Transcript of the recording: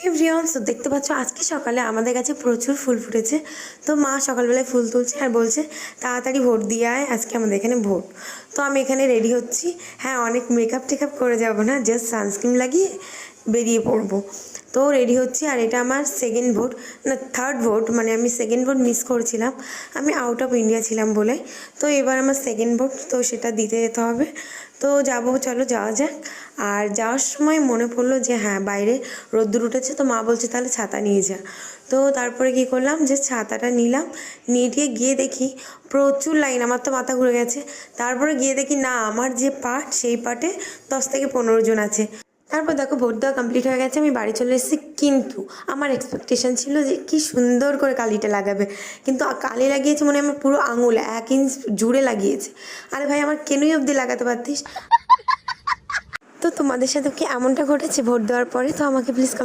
Everyone, so দেখতে পাচ্ছ আজকে সকালে আমাদের কাছে প্রচুর ফুল ফুটেছে। তো মা সকালবেলায় ফুল তুলছে আর বলছে তাড়াতাড়ি ভোট দিয়ে আয়, আজকে আমাদের এখানে ভোট। তো আমি এখানে রেডি হচ্ছি। হ্যাঁ, অনেক মেকআপ টেকআপ করে যাব না, জাস্ট সানস্ক্রিন লাগিয়ে বেরিয়ে পড়বো। তো রেডি হচ্ছি। আর এটা আমার সেকেন্ড ভোট, না থার্ড ভোট, মানে আমি সেকেন্ড ভোট মিস করেছিলাম, আমি আউট অফ ইন্ডিয়া ছিলাম বলে। তো এবার আমার সেকেন্ড ভোট, তো সেটা দিতে যেতে হবে। তো যাবো, চলো যাওয়া যাক। আর যাওয়ার সময় মনে পড়লো যে হ্যাঁ, বাইরে রোদ্দুর উঠেছে, তো মা বলছে তাহলে ছাতা নিয়ে যা। তো তারপরে কী করলাম, যে ছাতাটা নিলাম, নিয়ে গিয়ে দেখি প্রচুর লাইন। আমার তো মাথা ঘুরে গেছে। তারপরে গিয়ে দেখি না, আমার যে পার্ট সেই পার্টে 10 থেকে 15 জন আছে। তারপর দেখো ভোট দেওয়া কমপ্লিট হয়ে গেছে, আমি বাড়ি চলে এসেছি। কিন্তু আমার এক্সপেকটেশন ছিল যে কি সুন্দর করে কালিটা লাগাবে, কিন্তু কালি লাগিয়েছে মনে হয় আমার পুরো আঙুল 1 ইঞ্চ জুড়ে লাগিয়েছে। আরে ভাই, আমার কেনই অবধি লাগাতে পারতিস। তো তোমাদের সাথে কি এমনটা ঘটেছে ভোট দেওয়ার পরে? তো আমাকে প্লিজ কমেন্ট